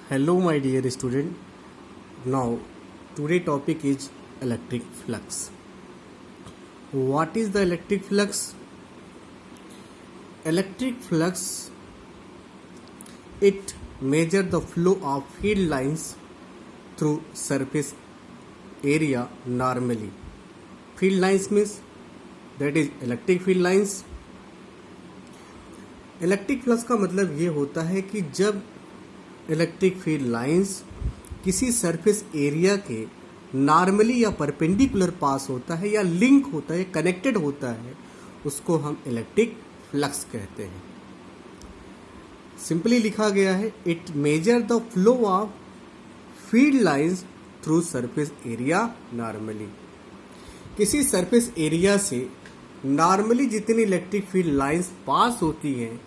Hello my dear student. Now today topic is electric flux. What is the electric flux? Electric flux, it measures the flow of field lines through surface area normally. Field lines means that is electric field lines. Electric flux का मतलब ये होता है कि जब electric field lines किसी surface area के normally या परपेंडिकुलर पास होता है या लिंक होता है, कनेक्टेड होता है, उसको हम इलेक्ट्रिक फ्लक्स कहते हैं. सिंपली लिखा गया है, it measure the flow of field lines through surface area normally. किसी सरफेस एरिया से नॉर्मली जितनी इलेक्ट्रिक फील्ड लाइंस पास होती हैं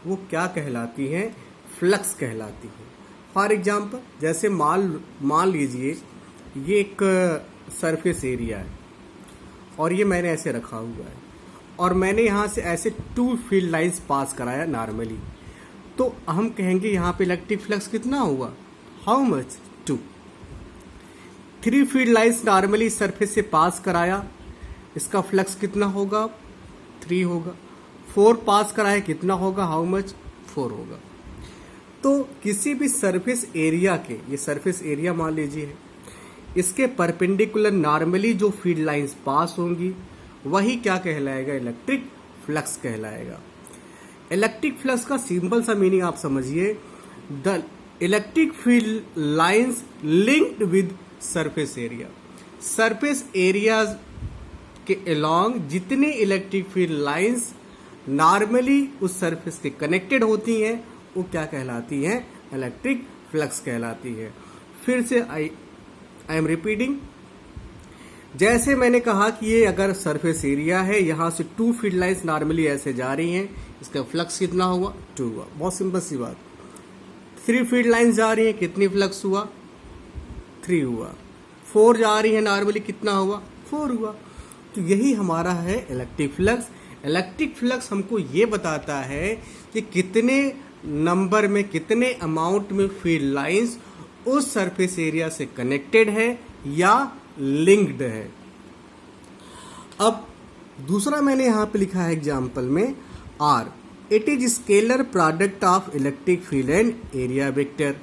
वो क्या कहलाती हैं? फ्लक्स कहलाती है. फॉर एग्जाम्पल, जैसे मान लीजिए ये एक सरफेस एरिया है और ये मैंने ऐसे रखा हुआ है और मैंने यहाँ से ऐसे 2 फील्ड लाइंस पास कराया नॉर्मली, तो हम कहेंगे यहाँ पे इलेक्ट्रिक फ्लक्स कितना हुआ? How much? 2. 3 field lines normally surface से पास कराया, इसका फ्लक्स कितना होगा? 3 होगा. 4 पास कराया, कितना होगा? How much? 4 होगा. तो किसी भी सरफेस एरिया के, ये सरफेस एरिया मान लीजिए है, इसके परपेंडिकुलर नॉर्मली जो फील्ड लाइंस पास होंगी वही क्या कहलाएगा? इलेक्ट्रिक फ्लक्स कहलाएगा. इलेक्ट्रिक फ्लक्स का सिंपल सा मीनिंग आप समझिए, the electric field lines linked with surface area. Surface areas के अलोंग जितने इलेक्ट्रिक फील्ड लाइंस नॉर्मली उस सरफेस के कनेक्टेड होती हैं वो क्या कहलाती हैं? इलेक्ट्रिक फ्लक्स कहलाती है. फिर से आई एम रिपीटिंग. जैसे मैंने कहा कि ये अगर सरफेस एरिया है, यहां से 2 फील्ड लाइंस नॉर्मली ऐसे जा रही हैं, इसका फ्लक्स कितना हुआ? 2 हुआ. बहुत सिंपल सी बात. 3 फील्ड लाइंस जा रही हैं, कितनी फ्लक्स हुआ? 3 हुआ. 4 जा रही है नॉर्मली, कितना हुआ? 4 हुआ. तो यही हमारा है इलेक्ट्रिक फ्लक्स. इलेक्ट्रिक फ्लक्स हमको ये बताता है कि कितने नंबर में, कितने अमाउंट में फील्ड लाइंस उस सरफेस एरिया से कनेक्टेड है या लिंक्ड है. अब दूसरा मैंने यहां पे लिखा है एग्जाम्पल में, or it is scalar product of electric field and area vector.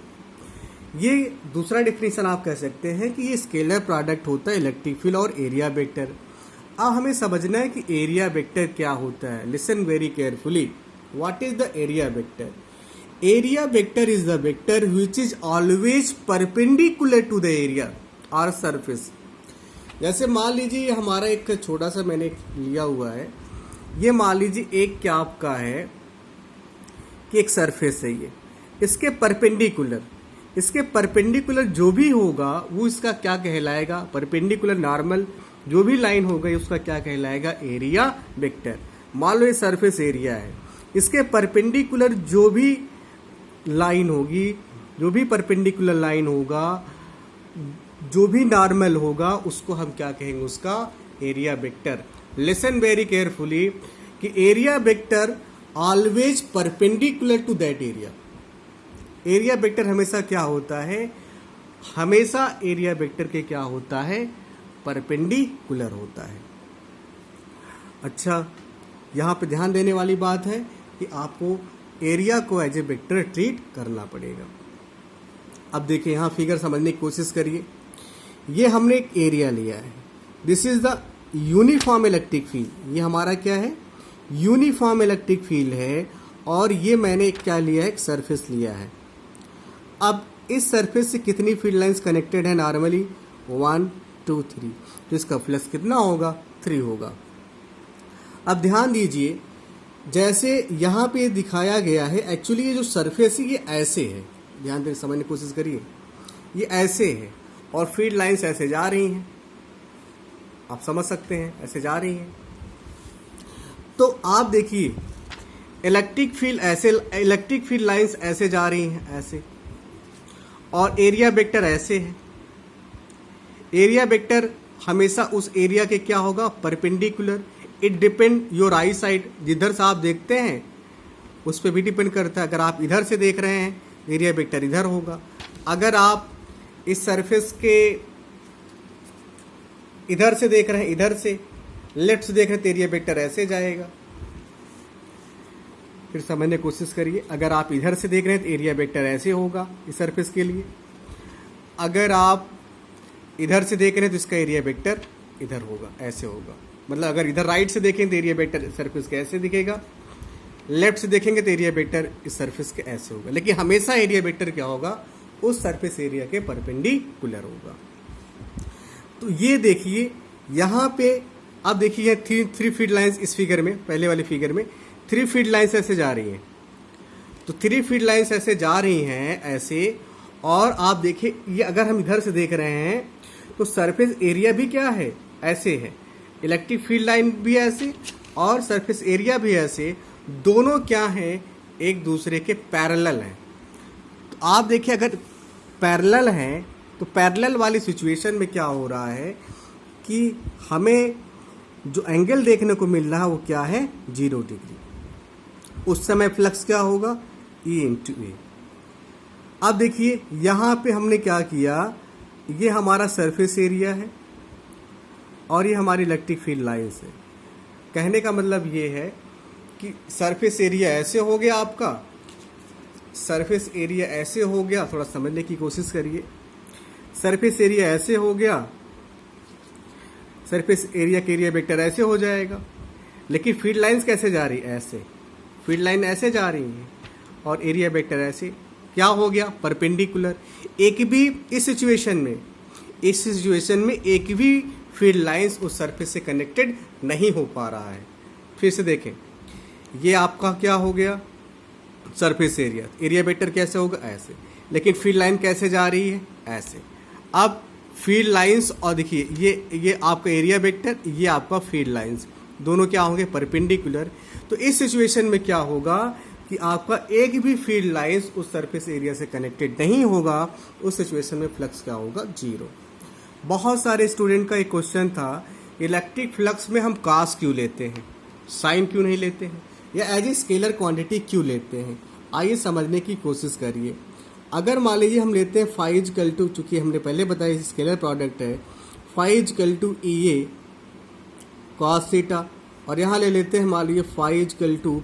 ये दूसरा डेफिनेशन आप कह सकते हैं कि ये स्केलर प्रोडक्ट होता है इलेक्ट्रिक फील्ड और एरिया वेक्टर. अब हमें समझना है कि एरिया वेक्टर क्या होता है. Listen very carefully. What is the area vector? Area vector is the vector which is always perpendicular to the area और सरफेस. जैसे मान लीजिए हमारा एक छोटा सा मैंने लिया हुआ है, ये मान लीजिए एक क्या आपका है कि एक सरफेस है, ये इसके परपेंडिकुलर जो भी होगा वो इसका क्या कहलाएगा? परपेंडिकुलर नॉर्मल जो भी लाइन हो गई उसका क्या कहलाएगा? Area vector. मान लो ये सरफेस एरिया है, इसके परपेंडिकुलर जो भी लाइन होगी, जो भी परपेंडिकुलर लाइन होगा, जो भी नॉर्मल होगा, उसको हम क्या कहेंगे? उसका area vector. Listen very carefully कि area vector always perpendicular to that area. Area vector हमेशा क्या होता है? हमेशा एरिया वेक्टर के क्या होता है? परपेंडिकुलर होता है. अच्छा, यहाँ पे ध्यान देने वाली बात है कि आपको एरिया को एज ए वेक्टर ट्रीट करना पड़ेगा. अब देखिए यहाँ फिगर समझने की कोशिश करिए. ये हमने एक एरिया लिया है, this is the uniform electric field. ये हमारा क्या है? यूनिफॉर्म इलेक्ट्रिक फील्ड है. और ये मैंने क्या लिया है? एक सरफेस लिया है. अब इस सरफेस से कितनी फील्ड लाइंस कनेक्टेड है नॉर्मली? 1 2 3. तो इसका फ्लक्स कितना होगा? 3 होगा. अब ध्यान दीजिए, जैसे यहाँ पे दिखाया गया है, एक्चुअली ये जो सरफेस है ये ऐसे है, ध्यान देकर समझने की कोशिश करिए. ये ऐसे है और फील्ड लाइंस ऐसे जा रही हैं, आप समझ सकते हैं, ऐसे जा रही हैं. तो आप देखिए इलेक्ट्रिक फील्ड लाइंस ऐसे जा रही हैं, ऐसे, और एरिया वेक्टर ऐसे है. एरिया वेक्टर हमेशा उस एरिया के क्या होगा? Perpendicular. It depend your I side, जिधर से आप देखते हैं उस पर भी डिपेंड करता है. अगर आप इधर से देख रहे हैं एरिया वेक्टर इधर होगा, अगर आप इस सरफेस के इधर से देख रहे हैं, इधर से लेफ्ट से देख रहे हैं, तो एरिया वेक्टर ऐसे जाएगा। फिर समझने की कोशिश करिए, अगर आप इधर से देख रहे हैं तो एरिया वेक्टर ऐसे होगा इस सरफेस के लिए। अगर आप इधर से देख रहे हैं तो इसका एरिया वेक्टर इधर होगा, ऐसे होगा। मतलब अगर इधर राइट से देखें तो एरिया वेक्टर सरफेस के ऐसे दिखेगा, लेफ्ट से देखेंगे तो एरिया वेक्टर इस सरफेस के ऐसे होगा। लेकिन हमेशा एरिया वेक्टर क्या होगा, उस सरफेस एरिया के परपेंडिकुलर होगा। तो ये देखिए यहाँ पे, अब देखिए थ्री फीड लाइंस इस फिगर में, पहले वाले फिगर में 3 फीड लाइंस ऐसे जा रही हैं। तो 3 फीड लाइंस ऐसे जा रही हैं ऐसे, और आप देखिए ये अगर हम इधर से देख रहे हैं तो सरफेस एरिया भी क्या है, ऐसे है। इलेक्ट्रिक फील्ड लाइन भी ऐसे और सरफेस एरिया भी ऐसे, दोनों क्या हैं, एक दूसरे के पैरेलल हैं। तो आप देखिए अगर पैरेलल हैं तो पैरेलल वाली सिचुएशन में क्या हो रहा है कि हमें जो एंगल देखने को मिल रहा है वो क्या है, 0 डिग्री। उस समय फ्लक्स क्या होगा, E इंटू ए। अब देखिए यहाँ पे हमने क्या किया, ये हमारा सरफेस एरिया है और ये हमारी इलेक्ट्रिक फील्ड लाइंस है। कहने का मतलब ये है कि सरफेस एरिया ऐसे हो गया आपका, सरफेस एरिया ऐसे हो गया, थोड़ा समझने की कोशिश करिए। सरफेस एरिया ऐसे हो गया, सरफेस एरिया के एरिया वेक्टर ऐसे हो जाएगा। लेकिन फील्ड लाइंस कैसे जा रही है, ऐसे। फील्ड लाइन ऐसे जा रही है और एरिया वेक्टर ऐसे, क्या हो गया, परपेंडिकुलर। एक भी इस सिचुएशन में एक भी फील्ड लाइंस उस सरफेस से कनेक्टेड नहीं हो पा रहा है। फिर से देखें, ये आपका क्या हो गया, सरफेस एरिया, एरिया वेक्टर कैसे होगा, ऐसे। लेकिन फील्ड लाइन कैसे जा रही है, ऐसे। अब फील्ड लाइंस और देखिए ये आपका एरिया वेक्टर, ये आपका फील्ड लाइंस, दोनों क्या होंगे, परपेंडिकुलर। तो इस सिचुएशन में क्या होगा कि आपका एक भी फील्ड लाइंस उस सरफेस एरिया से कनेक्टेड नहीं होगा। उस सिचुएशन में फ्लक्स क्या होगा, 0। बहुत सारे स्टूडेंट का एक क्वेश्चन था, इलेक्ट्रिक फ्लक्स में हम कास क्यों लेते हैं, साइन क्यों नहीं लेते हैं, या एज ए स्केलर क्वांटिटी क्यों लेते हैं। आइए समझने की कोशिश करिए। अगर मान लीजिए हम लेते हैं फाई इक्वल टू, चूंकि हमने पहले बताया स्केलर प्रोडक्ट है, phi equal to E A cos theta, और यहाँ ले लेते हैं मान लीजिए phi equal to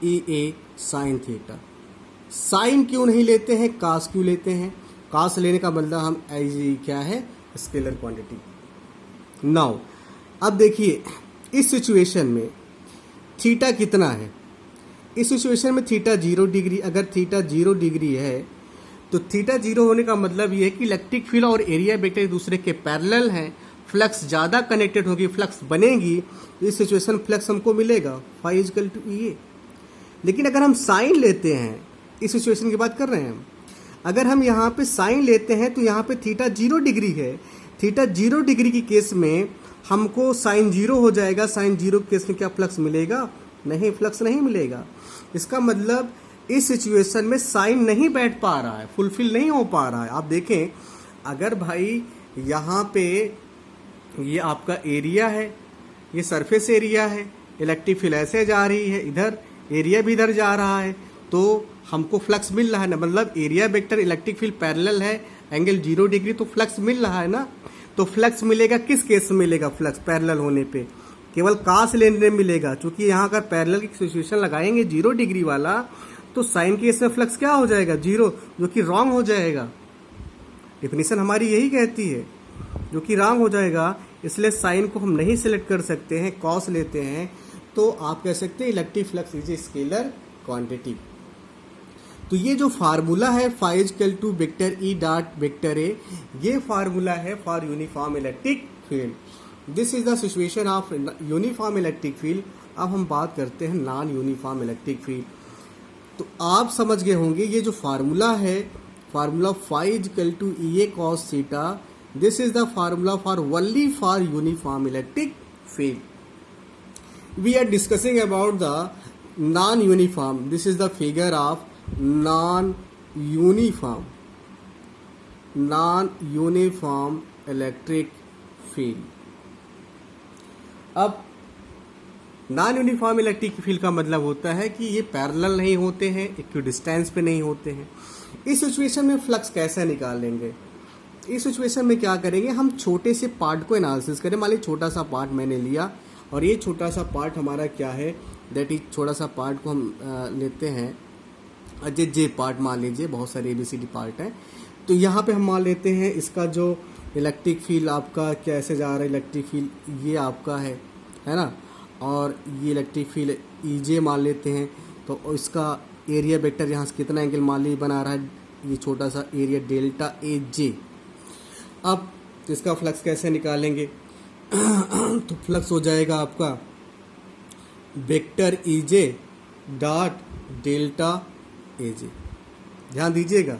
E A sine theta. Sine क्यों नहीं लेते हैं, कास क्यों लेते हैं। कास लेने का मतलब हम एज क्या है, स्केलर क्वांटिटी। नाउ अब देखिए इस सिचुएशन में थीटा कितना है, इस सिचुएशन में थीटा 0 डिग्री। अगर थीटा 0 डिग्री है तो थीटा 0 होने का मतलब ये है कि इलेक्ट्रिक फील्ड और एरिया वेक्टर एक दूसरे के पैरेलल हैं, फ्लक्स ज़्यादा कनेक्टेड होगी, फ्लक्स बनेगी। इस सिचुएशन फ्लक्स हमको मिलेगा फाई इक्वल टू ई ए। लेकिन अगर हम साइन लेते हैं, इस सिचुएशन की बात कर रहे हैं हम, अगर हम यहाँ पे साइन लेते हैं तो यहाँ पे थीटा 0 डिग्री है। थीटा 0 डिग्री की केस में हमको साइन 0 हो जाएगा। साइन 0 के केस में क्या फ्लक्स मिलेगा, नहीं, फ्लक्स नहीं मिलेगा। इसका मतलब इस सिचुएशन में साइन नहीं बैठ पा रहा है, फुलफिल नहीं हो पा रहा है। आप देखें, अगर भाई यहाँ पे ये आपका एरिया है, ये सरफेस एरिया है, इलेक्ट्रिक फील्ड ऐसे जा रही है, इधर एरिया भी इधर जा रहा है, तो हमको फ्लक्स मिल रहा है ना। मतलब area vector electric field parallel है, एंगल 0 डिग्री, तो फ्लक्स मिल रहा है ना। तो फ्लक्स मिलेगा किस केस में मिलेगा, फ्लक्स पैरेलल होने पे केवल कास लेने में मिलेगा। क्योंकि यहाँ अगर पैरेलल की सिचुएशन लगाएंगे 0 डिग्री वाला, तो साइन केस में फ्लक्स क्या हो जाएगा, 0, जो कि रॉन्ग हो जाएगा। डिफिनीशन हमारी यही कहती है, जो कि रॉन्ग हो जाएगा। इसलिए साइन को हम नहीं सिलेक्ट कर सकते हैं, कॉस लेते हैं। तो आप कह सकते हैं electric flux is a scalar quantity. तो ये जो फार्मूला है phi equal to vector E dot vector A, ये फार्मूला है for uniform electric field. This is the situation of uniform electric field. अब हम बात करते हैं नॉन यूनिफॉर्म इलेक्ट्रिक फील्ड। तो आप समझ गए होंगे ये जो फार्मूला है, formula phi equal to E A cos theta, this is the formula for only for uniform electric field. We are discussing about the non-uniform. This is the figure of non-uniform electric field. अब non uniform electric field का मतलब होता है कि ये parallel नहीं होते हैं, इक्विडिस्टेंस पे नहीं होते हैं। इस सिचुएशन में फ्लक्स कैसे निकालेंगे? इस सिचुएशन में क्या करेंगे, हम छोटे से पार्ट को एनालिसिस करें। मान लीजिए छोटा सा पार्ट मैंने लिया और ये छोटा सा पार्ट हमारा क्या है, दैट इज छोटा सा पार्ट को हम लेते हैं जे पार्ट मान लीजिए, बहुत सारे ABCD पार्ट हैं। तो यहाँ पे हम मान लेते हैं इसका जो इलेक्ट्रिक फील्ड आपका कैसे जा रहा है, इलेक्ट्रिक फील्ड ये आपका है ना, और ये इलेक्ट्रिक फील्ड EJ मान लेते हैं। तो इसका एरिया वेक्टर यहाँ से कितना एंगल मान लीजिए बना रहा है, ये छोटा सा एरिया डेल्टा AJ। अब इसका फ्लक्स कैसे निकालेंगे? तो फ्लक्स हो जाएगा आपका vector EJ dot delta AJ। ध्यान दीजिएगा,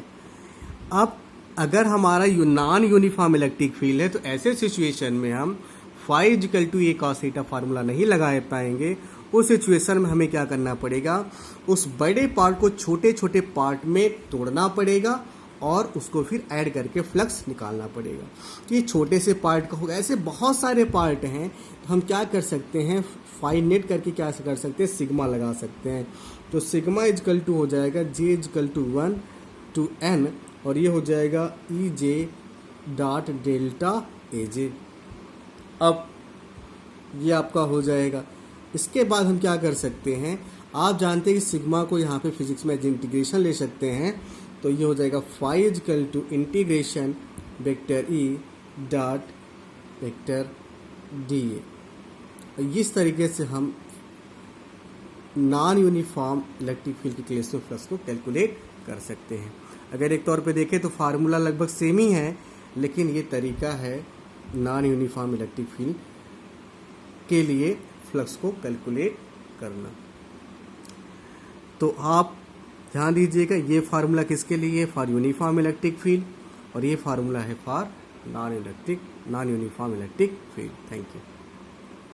अब अगर हमारा नॉन यूनिफॉर्म इलेक्ट्रिक फील्ड है तो ऐसे सिचुएशन में हम phi equal to A cos theta formula नहीं लगा पाएंगे। उस सिचुएशन में हमें क्या करना पड़ेगा, उस बड़े पार्ट को छोटे छोटे पार्ट में तोड़ना पड़ेगा और उसको फिर ऐड करके फ्लक्स निकालना पड़ेगा। ये छोटे से पार्ट का होगा, ऐसे बहुत सारे पार्ट हैं। तो हम क्या कर सकते हैं, फाई नेट करके क्या कर सकते हैं, सिग्मा लगा सकते हैं। तो सिग्मा इजकल टू हो जाएगा J equal to 1 to N और ये हो जाएगा EJ डॉट डेल्टा AJ। अब ये आपका हो जाएगा। इसके बाद हम क्या कर सकते हैं, आप जानते हैं कि सिग्मा को यहाँ पे फिजिक्स में इंटीग्रेशन ले सकते हैं। तो ये हो जाएगा phi equal to integration vector E dot vector DA। इस तरीके से हम नॉन यूनिफॉर्म इलेक्ट्रिक फील्ड के केस में फ्लक्स को कैलकुलेट कर सकते हैं। अगर एक तौर पे देखें तो फार्मूला लगभग सेम ही है, लेकिन ये तरीका है नॉन यूनिफॉर्म इलेक्ट्रिक फील्ड के लिए फ्लक्स को कैलकुलेट करना। तो आप ध्यान दीजिएगा, ये फार्मूला किसके लिए है, फॉर यूनिफॉर्म इलेक्ट्रिक फील्ड, और ये फार्मूला है for non uniform electric field. Thank you.